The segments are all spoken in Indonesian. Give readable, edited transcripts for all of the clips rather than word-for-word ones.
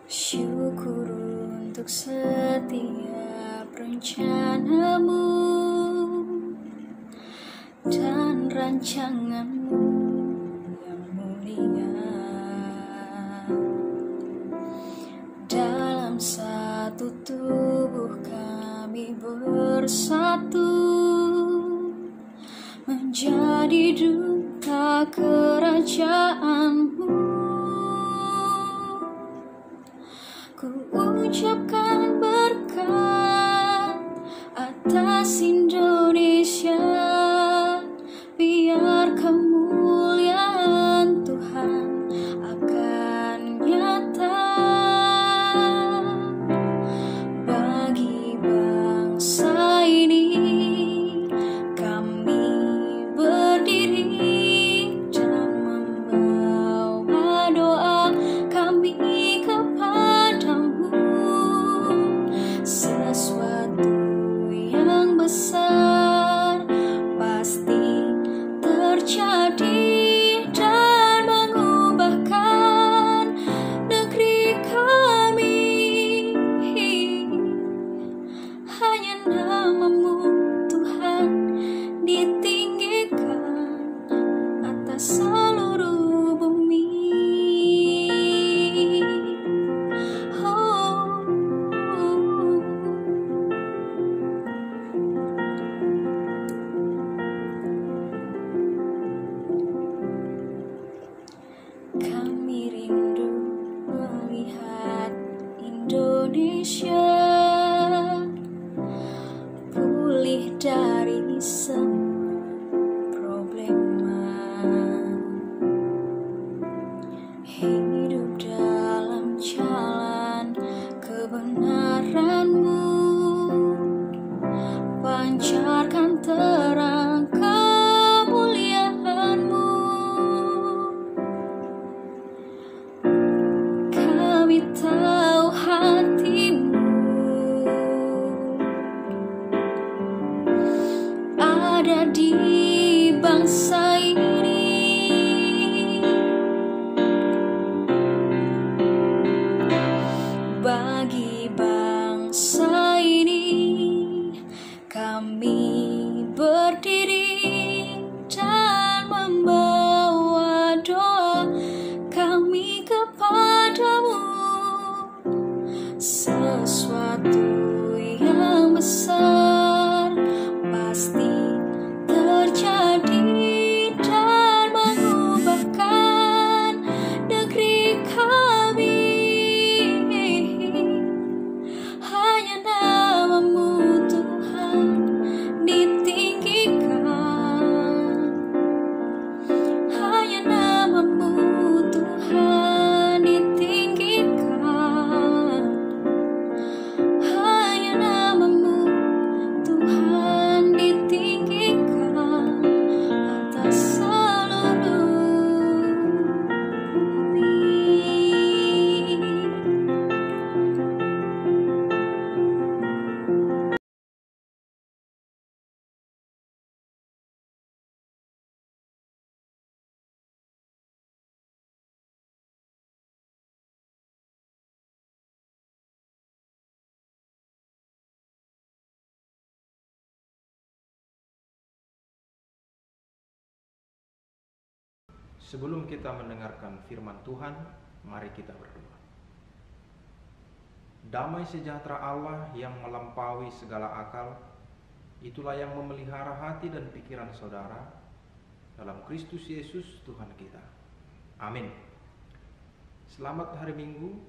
Syukur untuk setiap rencanamu dan rancanganmu yang mulia. Dalam satu tubuh kami bersatu menjadi duta kerajaanmu. Ku ucapkan berkat atas Indonesia, biar kemuliaan Tuhan akan nyata bagi bangsa ini. Kami berdiri dan membawa doa kami kepadamu. Sesuatu yang besar pasti terjadi dan mengubahkan negeri kami. Hanya namamu Tuhan ditinggikan atas seluruh bumi. Kami rindu melihat Indonesia pulih dari semua problema, hidup dalam jalan kebenaran-Mu, pancarkan terang kemuliaan-Mu. Kami tahu hati-Mu ada di bangsa ini. Bagi bangsa ini kami berdiri dan membawa doa kami kepadamu. Sesuatu yang besar pasti terjadi dan mengubahkan negeri kami. Hanya namamu Tuhan ditinggikan, hanya namamu Tuhan ditinggikan, hanya namamu Tuhan ditinggikan atas seluruh bumi. Sebelum kita mendengarkan firman Tuhan, mari kita berdoa. Damai sejahtera Allah yang melampaui segala akal, itulah yang memelihara hati dan pikiran saudara dalam Kristus Yesus Tuhan kita. Amin. Selamat hari Minggu,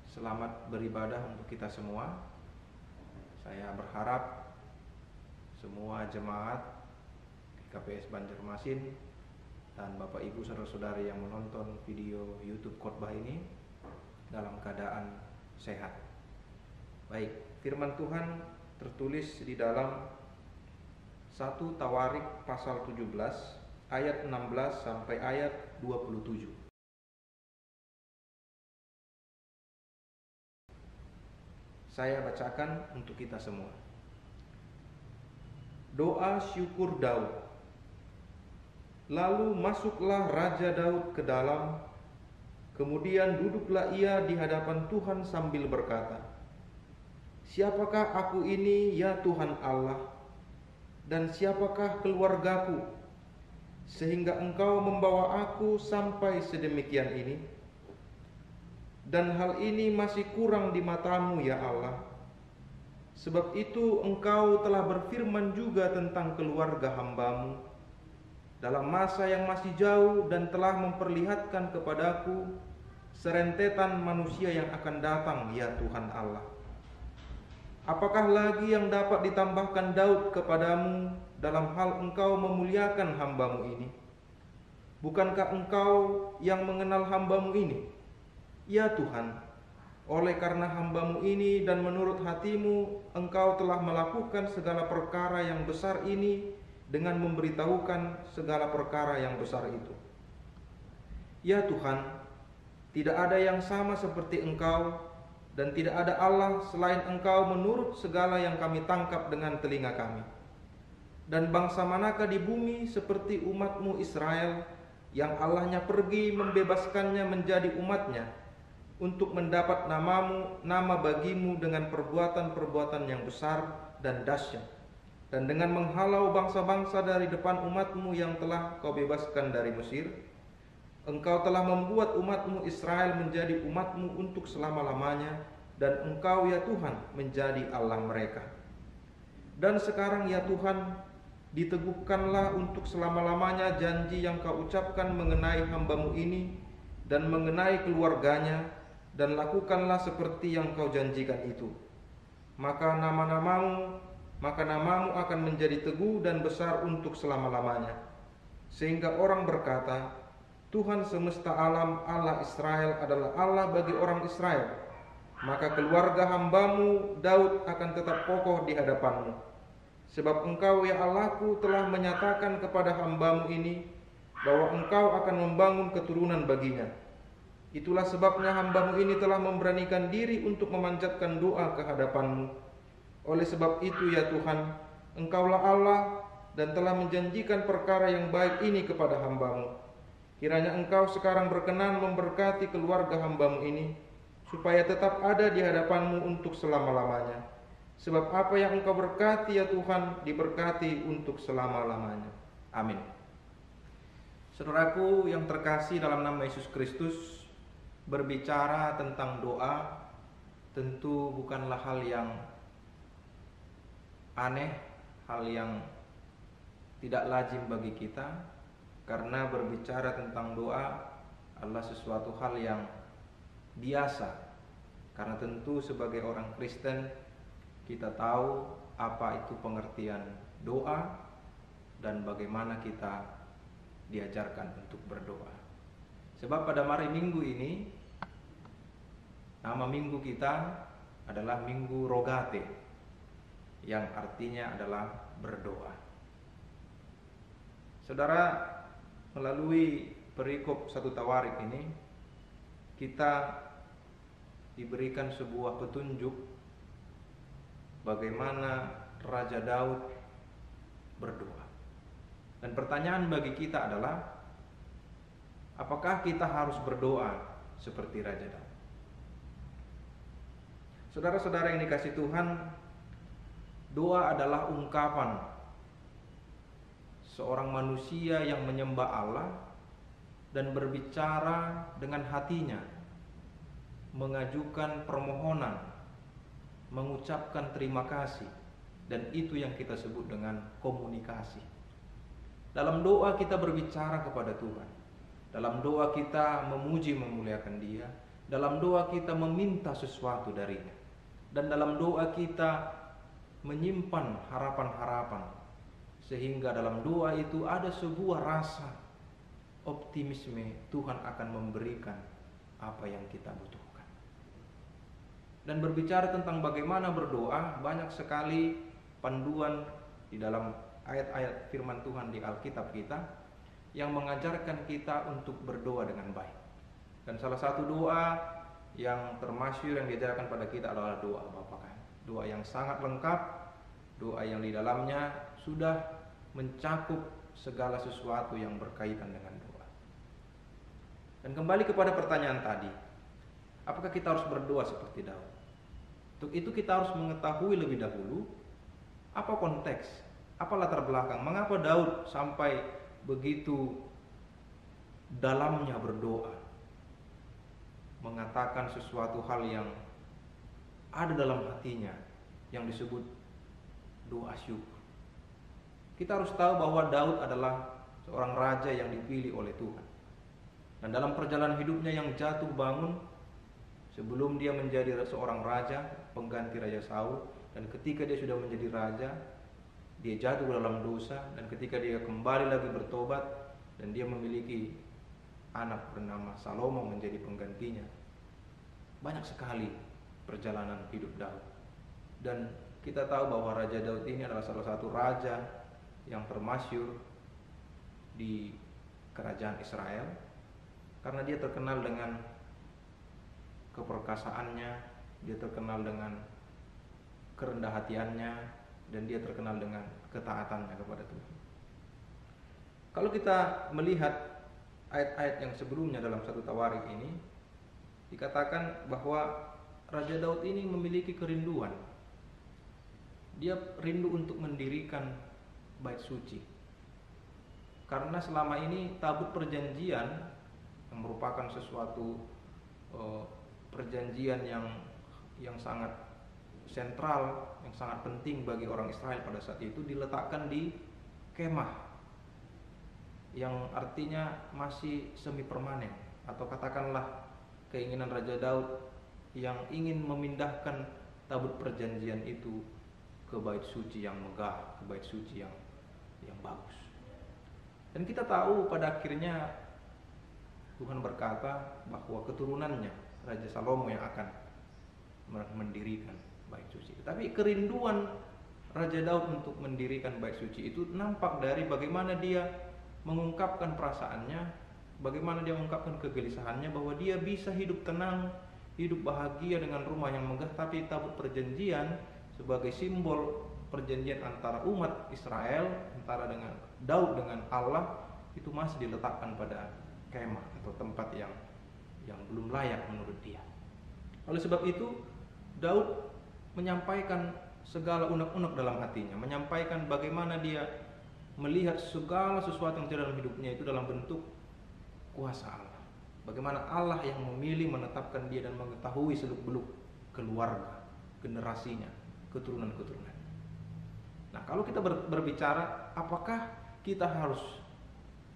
selamat beribadah untuk kita semua. Saya berharap semua jemaat KPS Banjarmasin dan Bapak Ibu saudara-saudari yang menonton video YouTube khotbah ini dalam keadaan sehat. Baik, firman Tuhan tertulis di dalam 1 Tawarik pasal 17 ayat 16 sampai ayat 27. Saya bacakan untuk kita semua. Doa syukur Daud. Lalu masuklah Raja Daud ke dalam Kemudian duduklah ia di hadapan Tuhan sambil berkata, "Siapakah aku ini, ya Tuhan Allah? Dan siapakah keluargaku, sehingga Engkau membawa aku sampai sedemikian ini? Dan hal ini masih kurang di mata-Mu, ya Allah. Sebab itu Engkau telah berfirman juga tentang keluarga hamba-Mu dalam masa yang masih jauh, dan telah memperlihatkan kepadaku serentetan manusia yang akan datang, ya Tuhan Allah. Apakah lagi yang dapat ditambahkan Daud kepadamu dalam hal Engkau memuliakan hamba-Mu ini? Bukankah Engkau yang mengenal hamba-Mu ini, ya Tuhan? Oleh karena hamba-Mu ini dan menurut hati-Mu, Engkau telah melakukan segala perkara yang besar ini dengan memberitahukan segala perkara yang besar itu. Ya Tuhan, tidak ada yang sama seperti Engkau, dan tidak ada Allah selain Engkau menurut segala yang kami tangkap dengan telinga kami. Dan bangsa manakah di bumi seperti umat-Mu Israel, yang Allahnya pergi membebaskannya menjadi umatnya, untuk mendapat nama bagi-Mu dengan perbuatan-perbuatan yang besar dan dahsyat, dan dengan menghalau bangsa-bangsa dari depan umat-Mu yang telah Kau bebaskan dari Mesir. Engkau telah membuat umat-Mu Israel menjadi umat-Mu untuk selama-lamanya, dan Engkau, ya Tuhan, menjadi Allah mereka. Dan sekarang, ya Tuhan, diteguhkanlah untuk selama-lamanya janji yang Kau ucapkan mengenai hamba-Mu ini dan mengenai keluarganya, dan lakukanlah seperti yang Kau janjikan itu. Maka namamu akan menjadi teguh dan besar untuk selama-lamanya, sehingga orang berkata, Tuhan semesta alam, Allah Israel adalah Allah bagi orang Israel. Maka keluarga hamba-Mu Daud akan tetap kokoh di hadapan-Mu. Sebab Engkau, ya Allahku, telah menyatakan kepada hamba-Mu ini bahwa Engkau akan membangun keturunan baginya. Itulah sebabnya hamba-Mu ini telah memberanikan diri untuk memanjatkan doa ke hadapan-Mu. Oleh sebab itu, ya Tuhan, Engkaulah Allah dan telah menjanjikan perkara yang baik ini kepada hamba-Mu. Kiranya Engkau sekarang berkenan memberkati keluarga hamba-Mu ini, supaya tetap ada di hadapan-Mu untuk selama-lamanya. Sebab apa yang Engkau berkati, ya Tuhan, diberkati untuk selama-lamanya. Amin. Saudaraku yang terkasih dalam nama Yesus Kristus, berbicara tentang doa tentu bukanlah hal yang aneh, hal yang tidak lazim bagi kita, karena berbicara tentang doa adalah sesuatu hal yang biasa. Karena tentu sebagai orang Kristen kita tahu apa itu pengertian doa dan bagaimana kita diajarkan untuk berdoa. Sebab pada hari Minggu ini, nama minggu kita adalah Minggu Rogate, yang artinya adalah berdoa. Saudara, melalui perikop 1 Tawarik ini, kita diberikan sebuah petunjuk bagaimana Raja Daud berdoa. Dan pertanyaan bagi kita adalah, apakah kita harus berdoa seperti Raja Daud? Saudara-saudara yang dikasihi Tuhan, doa adalah ungkapan seorang manusia yang menyembah Allah dan berbicara dengan hatinya, mengajukan permohonan, mengucapkan terima kasih, dan itu yang kita sebut dengan komunikasi. Dalam doa kita berbicara kepada Tuhan. Dalam doa kita memuji memuliakan Dia. Dalam doa kita meminta sesuatu darinya. Dan dalam doa kita menyimpan harapan-harapan, sehingga dalam doa itu ada sebuah rasa optimisme Tuhan akan memberikan apa yang kita butuhkan. Dan berbicara tentang bagaimana berdoa, banyak sekali panduan di dalam ayat-ayat firman Tuhan di Alkitab kita yang mengajarkan kita untuk berdoa dengan baik. Dan salah satu doa yang termasyhur yang diajarkan pada kita adalah doa Bapa Kami. Doa yang sangat lengkap, doa yang di dalamnya sudah mencakup segala sesuatu yang berkaitan dengan doa. Dan kembali kepada pertanyaan tadi, apakah kita harus berdoa seperti Daud? Untuk itu kita harus mengetahui lebih dahulu apa konteks, apa latar belakang, mengapa Daud sampai begitu dalamnya berdoa, mengatakan sesuatu hal yang ada dalam hatinya yang disebut doa syukur. Kita harus tahu bahwa Daud adalah seorang raja yang dipilih oleh Tuhan. Dan dalam perjalanan hidupnya yang jatuh bangun, sebelum dia menjadi seorang raja, pengganti Raja Saul, dan ketika dia sudah menjadi raja, dia jatuh dalam dosa, dan ketika dia kembali lagi bertobat, dan dia memiliki anak bernama Salomo menjadi penggantinya. Banyak sekali perjalanan hidup Daud. Dan kita tahu bahwa Raja Daud ini adalah salah satu raja yang termasyhur di kerajaan Israel, karena dia terkenal dengan keperkasaannya, dia terkenal dengan kerendah hatiannya, dan dia terkenal dengan ketaatannya kepada Tuhan. Kalau kita melihat ayat-ayat yang sebelumnya dalam 1 Tawarik ini, dikatakan bahwa Raja Daud ini memiliki kerinduan. Dia rindu untuk mendirikan bait suci. Karena selama ini tabut perjanjian yang merupakan sesuatu perjanjian yang sangat sentral, yang sangat penting bagi orang Israel pada saat itu, diletakkan di kemah, yang artinya masih semi permanen, atau katakanlah keinginan Raja Daud yang ingin memindahkan tabut perjanjian itu ke bait suci yang megah, ke bait suci yang bagus. Dan kita tahu pada akhirnya Tuhan berkata bahwa keturunannya Raja Salomo yang akan mendirikan bait suci. Tapi kerinduan Raja Daud untuk mendirikan bait suci itu nampak dari bagaimana dia mengungkapkan perasaannya, bagaimana dia mengungkapkan kegelisahannya bahwa dia bisa hidup tenang, hidup bahagia dengan rumah yang megah, tapi tabut perjanjian sebagai simbol perjanjian antara umat Israel, antara dengan Daud dengan Allah, itu masih diletakkan pada kemah atau tempat yang belum layak menurut dia. Oleh sebab itu, Daud menyampaikan segala unek-unek dalam hatinya, menyampaikan bagaimana dia melihat segala sesuatu yang terjadi dalam hidupnya itu dalam bentuk kuasa Allah. Bagaimana Allah yang memilih, menetapkan dia dan mengetahui seluk-beluk keluarga, generasinya, keturunan-keturunan. Nah, kalau kita berbicara apakah kita harus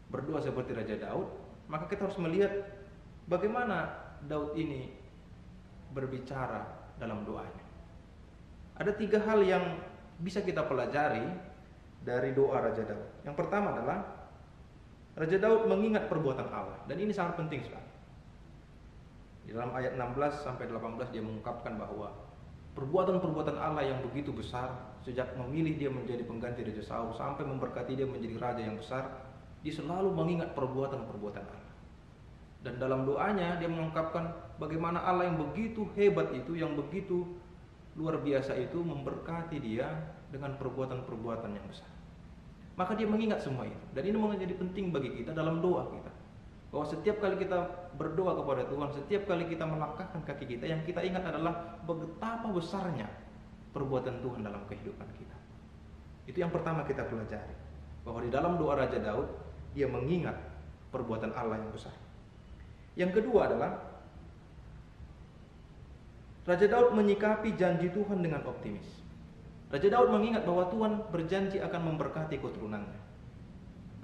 berdoa seperti Raja Daud, maka kita harus melihat bagaimana Daud ini berbicara dalam doanya. Ada 3 hal yang bisa kita pelajari dari doa Raja Daud. Yang pertama adalah Raja Daud mengingat perbuatan Allah, dan ini sangat penting sekali. Di dalam ayat 16 sampai 18 dia mengungkapkan bahwa perbuatan-perbuatan Allah yang begitu besar, sejak memilih dia menjadi pengganti Raja Saul sampai memberkati dia menjadi raja yang besar, dia selalu mengingat perbuatan-perbuatan Allah. Dan dalam doanya dia mengungkapkan bagaimana Allah yang begitu hebat itu, yang begitu luar biasa itu memberkati dia dengan perbuatan-perbuatan yang besar. Maka dia mengingat semua itu. Dan ini menjadi penting bagi kita dalam doa kita, bahwa setiap kali kita berdoa kepada Tuhan, setiap kali kita melangkahkan kaki kita, yang kita ingat adalah betapa besarnya perbuatan Tuhan dalam kehidupan kita. Itu yang pertama kita pelajari, bahwa di dalam doa Raja Daud dia mengingat perbuatan Allah yang besar. Yang kedua adalah Raja Daud menyikapi janji Tuhan dengan optimis. Raja Daud mengingat bahwa Tuhan berjanji akan memberkati keturunannya.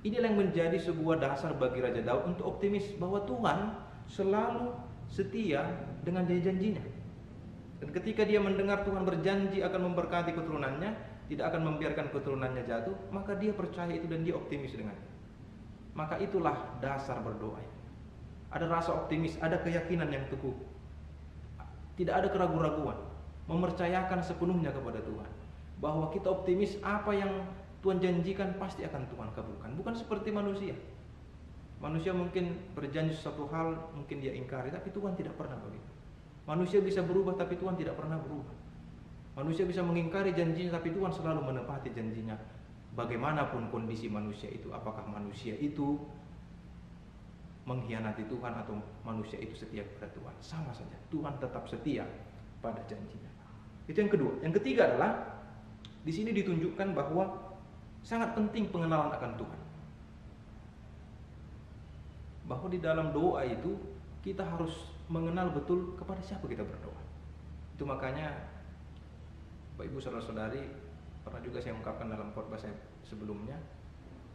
Inilah yang menjadi sebuah dasar bagi Raja Daud untuk optimis bahwa Tuhan selalu setia dengan janji-janjinya. Dan ketika dia mendengar Tuhan berjanji akan memberkati keturunannya, tidak akan membiarkan keturunannya jatuh, maka dia percaya itu dan dia optimis dengannya. Maka itulah dasar berdoa. Ada rasa optimis, ada keyakinan yang teguh. Tidak ada keraguan-raguan, mempercayakan sepenuhnya kepada Tuhan, bahwa kita optimis apa yang Tuhan janjikan pasti akan Tuhan kabulkan. Bukan seperti manusia. Manusia mungkin berjanji sesuatu hal, mungkin dia ingkari, tapi Tuhan tidak pernah begitu. Manusia bisa berubah, tapi Tuhan tidak pernah berubah. Manusia bisa mengingkari janjinya, tapi Tuhan selalu menepati janjinya. Bagaimanapun kondisi manusia itu, apakah manusia itu mengkhianati Tuhan atau manusia itu setia kepada Tuhan. Sama saja, Tuhan tetap setia pada janjinya. Itu yang kedua. Yang ketiga adalah di sini ditunjukkan bahwa sangat penting pengenalan akan Tuhan. Bahwa di dalam doa itu kita harus mengenal betul kepada siapa kita berdoa. Itu makanya Bapak Ibu saudara-saudari, pernah juga saya ungkapkan dalam khotbah saya sebelumnya,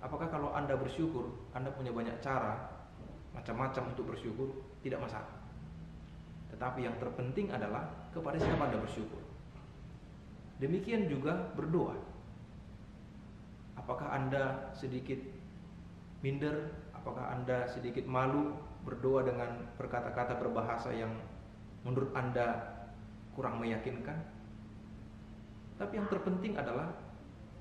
apakah kalau Anda bersyukur, Anda punya banyak cara macam-macam untuk bersyukur, tidak masalah. Tetapi yang terpenting adalah kepada siapa Anda bersyukur. Demikian juga berdoa. Apakah Anda sedikit minder? Apakah Anda sedikit malu berdoa dengan berkata-kata berbahasa yang menurut Anda kurang meyakinkan? Tapi yang terpenting adalah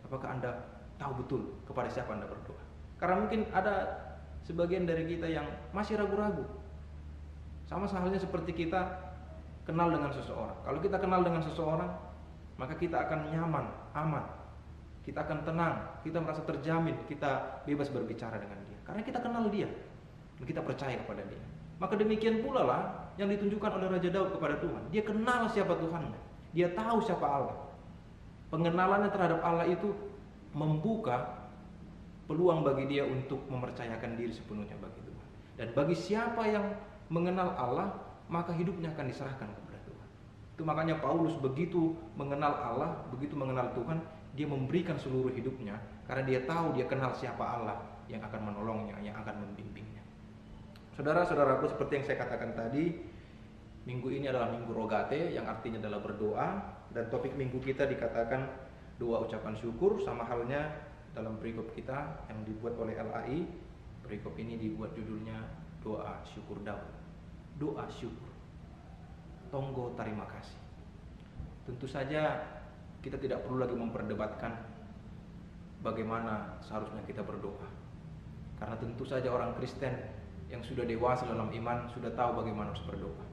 apakah Anda tahu betul kepada siapa Anda berdoa. Karena mungkin ada sebagian dari kita yang masih ragu-ragu. Sama halnya seperti kita kenal dengan seseorang. Kalau kita kenal dengan seseorang, maka kita akan nyaman, aman. Kita akan tenang, kita merasa terjamin, kita bebas berbicara dengan dia. Karena kita kenal dia, dan kita percaya kepada dia. Maka demikian pula lah yang ditunjukkan oleh Raja Daud kepada Tuhan. Dia kenal siapa Tuhannya, dia tahu siapa Allah. Pengenalannya terhadap Allah itu membuka peluang bagi dia untuk mempercayakan diri sepenuhnya bagi Tuhan. Dan bagi siapa yang mengenal Allah, maka hidupnya akan diserahkan kepada Tuhan. Itu makanya Paulus begitu mengenal Allah, begitu mengenal Tuhan, dia memberikan seluruh hidupnya karena dia tahu, dia kenal siapa Allah yang akan menolongnya, yang akan membimbingnya. Saudara-saudaraku, seperti yang saya katakan tadi, minggu ini adalah minggu Rogate, yang artinya adalah berdoa, dan topik minggu kita dikatakan doa ucapan syukur, sama halnya dalam perikop kita yang dibuat oleh LAI. Perikop ini dibuat judulnya doa syukur Daud. Doa syukur, tonggo terima kasih. Tentu saja kita tidak perlu lagi memperdebatkan bagaimana seharusnya kita berdoa, karena tentu saja orang Kristen yang sudah dewasa dalam iman sudah tahu bagaimana harus berdoa.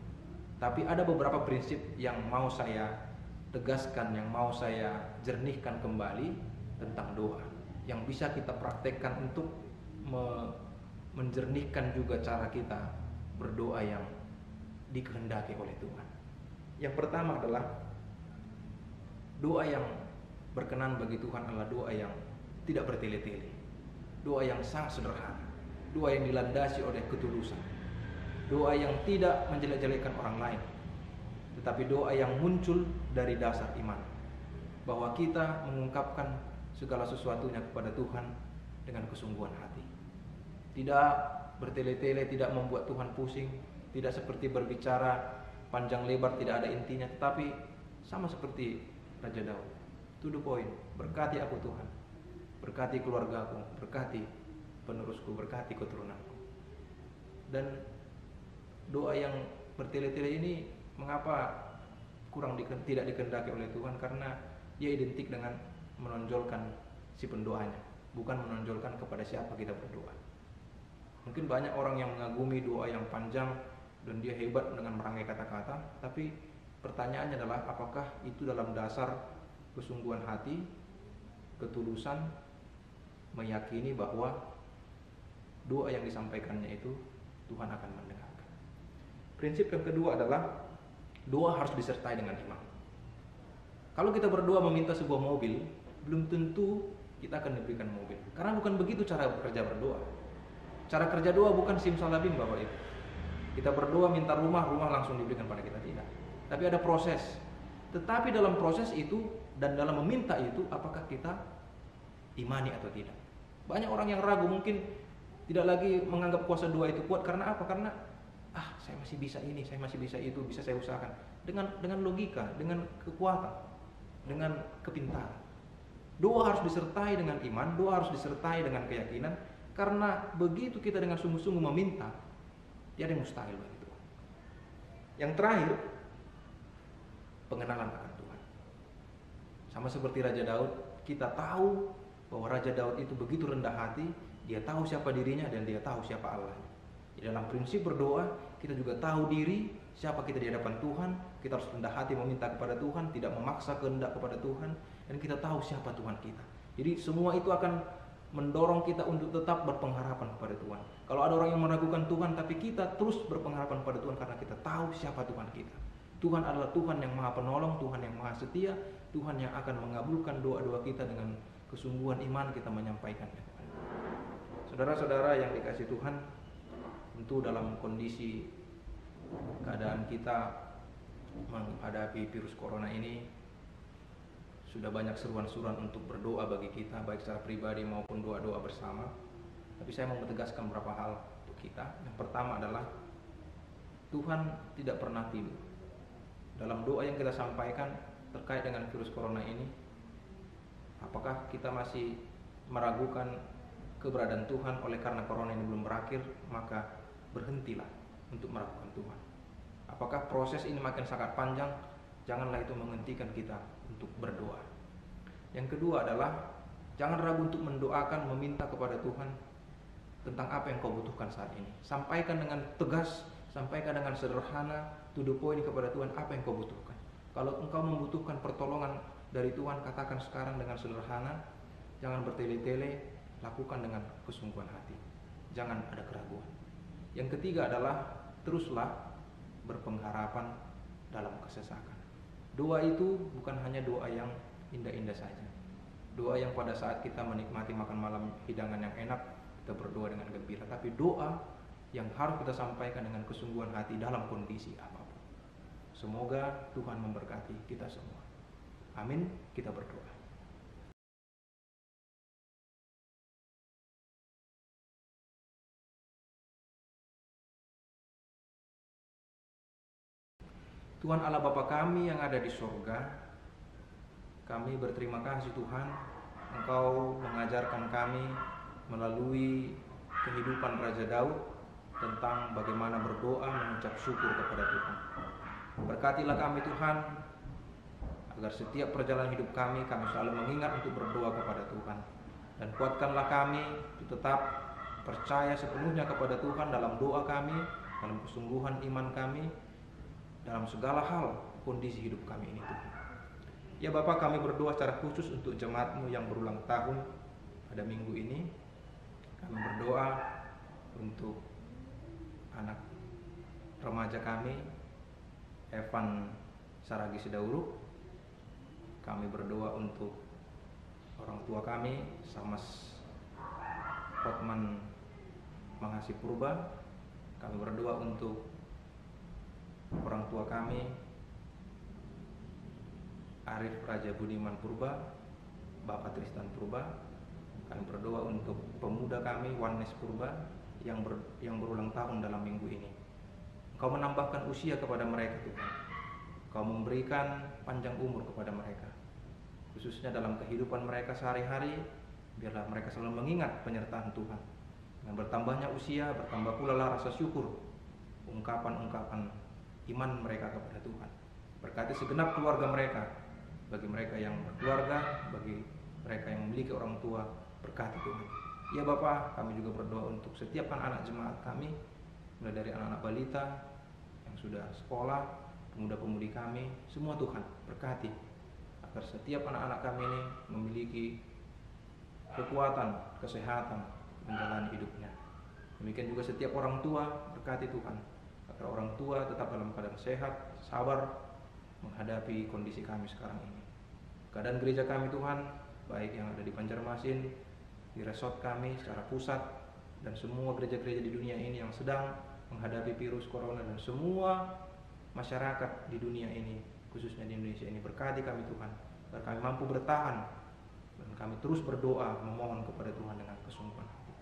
Tapi ada beberapa prinsip yang mau saya tegaskan, yang mau saya jernihkan kembali tentang doa, yang bisa kita praktekkan untuk menjernihkan juga cara kita berdoa yang dikehendaki oleh Tuhan. Yang pertama adalah doa yang berkenan bagi Tuhan adalah doa yang tidak bertele-tele, doa yang sangat sederhana, doa yang dilandasi oleh ketulusan, doa yang tidak menjelek-jelekkan orang lain, tetapi doa yang muncul dari dasar iman, bahwa kita mengungkapkan segala sesuatunya kepada Tuhan dengan kesungguhan hati. Tidak bertele-tele, tidak membuat Tuhan pusing, tidak seperti berbicara panjang lebar tidak ada intinya, tetapi sama seperti Raja Daud, to the point. Berkati aku Tuhan, berkati keluargaku, berkati penerusku, berkati keturunanku. Dan doa yang bertele-tele ini mengapa tidak dikehendaki oleh Tuhan? Karena dia identik dengan menonjolkan si pendoanya, bukan menonjolkan kepada siapa kita berdoa. Mungkin banyak orang yang mengagumi doa yang panjang dan dia hebat dengan merangkai kata-kata, tapi pertanyaannya adalah apakah itu dalam dasar kesungguhan hati, ketulusan, meyakini bahwa doa yang disampaikannya itu Tuhan akan mendengarkan. Prinsip yang kedua adalah doa harus disertai dengan iman. Kalau kita berdoa meminta sebuah mobil, belum tentu kita akan diberikan mobil, karena bukan begitu cara kerja berdoa. Cara kerja doa bukan simsalabim Bapak Ibu. Kita berdoa minta rumah langsung diberikan pada kita, tidak. Tapi ada proses. Tetapi dalam proses itu dan dalam meminta itu, apakah kita imani atau tidak? Banyak orang yang ragu, mungkin tidak lagi menganggap kuasa doa itu kuat. Karena apa? Karena saya masih bisa ini, saya masih bisa itu, bisa saya usahakan. Dengan logika, dengan kekuatan, dengan kepintaran. Doa harus disertai dengan iman, doa harus disertai dengan keyakinan. Karena begitu kita dengan sungguh-sungguh meminta, tiada yang mustahil bagi Tuhan. Yang terakhir, pengenalan akan Tuhan. Sama seperti Raja Daud, kita tahu bahwa Raja Daud itu begitu rendah hati, dia tahu siapa dirinya dan dia tahu siapa Allah. Di dalam prinsip berdoa, kita juga tahu diri, siapa kita di hadapan Tuhan. Kita harus rendah hati meminta kepada Tuhan, tidak memaksa kehendak kepada Tuhan, dan kita tahu siapa Tuhan kita. Jadi semua itu akan mendorong kita untuk tetap berpengharapan kepada Tuhan. Kalau ada orang yang meragukan Tuhan, tapi kita terus berpengharapan pada Tuhan karena kita tahu siapa Tuhan kita. Tuhan adalah Tuhan yang Maha Penolong, Tuhan yang Maha Setia, Tuhan yang akan mengabulkan doa-doa kita dengan kesungguhan iman kita menyampaikannya. Saudara-saudara yang dikasihi Tuhan, tentu dalam kondisi keadaan kita menghadapi virus corona ini, sudah banyak seruan-seruan untuk berdoa bagi kita, baik secara pribadi maupun doa-doa bersama. Tapi saya mau menegaskan beberapa hal untuk kita. Yang pertama adalah Tuhan tidak pernah tidur. Dalam doa yang kita sampaikan terkait dengan virus corona ini, apakah kita masih meragukan keberadaan Tuhan oleh karena corona ini belum berakhir, maka berhentilah untuk meragukan Tuhan. Apakah proses ini makin sangat panjang, janganlah itu menghentikan kita untuk berdoa. Yang kedua adalah jangan ragu untuk mendoakan, meminta kepada Tuhan tentang apa yang kau butuhkan saat ini. Sampaikan dengan tegas, sampaikan dengan sederhana, to the point kepada Tuhan apa yang kau butuhkan. Kalau engkau membutuhkan pertolongan dari Tuhan, katakan sekarang dengan sederhana, jangan bertele-tele, lakukan dengan kesungguhan hati. Jangan ada keraguan. Yang ketiga adalah teruslah berpengharapan dalam kesesakan. Doa itu bukan hanya doa yang indah-indah saja. Doa yang pada saat kita menikmati makan malam hidangan yang enak, kita berdoa dengan gembira. Tapi doa yang harus kita sampaikan dengan kesungguhan hati dalam kondisi apapun. Semoga Tuhan memberkati kita semua. Amin. Kita berdoa. Tuhan Allah Bapa kami yang ada di sorga, kami berterima kasih Tuhan, Engkau mengajarkan kami melalui kehidupan Raja Daud tentang bagaimana berdoa mengucap syukur kepada Tuhan. Berkatilah kami Tuhan, agar setiap perjalanan hidup kami selalu mengingat untuk berdoa kepada Tuhan. Dan kuatkanlah kami untuk tetap percaya sepenuhnya kepada Tuhan dalam doa kami, dalam kesungguhan iman kami, dalam segala hal kondisi hidup kami ini Tuhan. Ya Bapa, kami berdoa secara khusus untuk jemaat-Mu yang berulang tahun pada minggu ini. Kami berdoa untuk anak remaja kami, Evan Saragi Sidauruk. Kami berdoa untuk orang tua kami, Samas Hotman Mangasi Purba. Kami berdoa untuk orang tua kami, Arif Raja Budiman Purba, Bapak Tristan Purba. Kami berdoa untuk pemuda kami, Wanes Purba, yang berulang tahun dalam minggu ini. Engkau menambahkan usia kepada mereka Tuhan. Engkau memberikan panjang umur kepada mereka, khususnya dalam kehidupan mereka sehari-hari. Biarlah mereka selalu mengingat penyertaan Tuhan. Dengan bertambahnya usia, bertambah pula lah rasa syukur, ungkapan-ungkapan iman mereka kepada Tuhan. Berkati segenap keluarga mereka, bagi mereka yang berkeluarga, bagi mereka yang memiliki orang tua, berkati Tuhan. Ya Bapa, kami juga berdoa untuk setiap anak-anak jemaat kami, mulai dari anak-anak balita yang sudah sekolah, pemuda-pemudi kami, semua Tuhan berkati, agar setiap anak-anak kami ini memiliki kekuatan, kesehatan menjalani hidupnya. Demikian juga setiap orang tua, berkati Tuhan, agar orang tua tetap dalam keadaan sehat, sabar menghadapi kondisi kami sekarang ini. Keadaan gereja kami Tuhan, baik yang ada di Banjarmasin, di resort kami secara pusat, dan semua gereja-gereja di dunia ini yang sedang menghadapi virus corona, dan semua masyarakat di dunia ini, khususnya di Indonesia ini, berkati kami Tuhan, agar kami mampu bertahan, dan kami terus berdoa memohon kepada Tuhan dengan kesungguhan hati.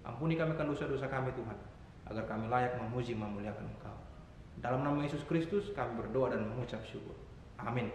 Ampuni kami akan dosa-dosa kami Tuhan, agar kami layak memuji memuliakan Engkau. Dalam nama Yesus Kristus kami berdoa dan mengucap syukur. Amin.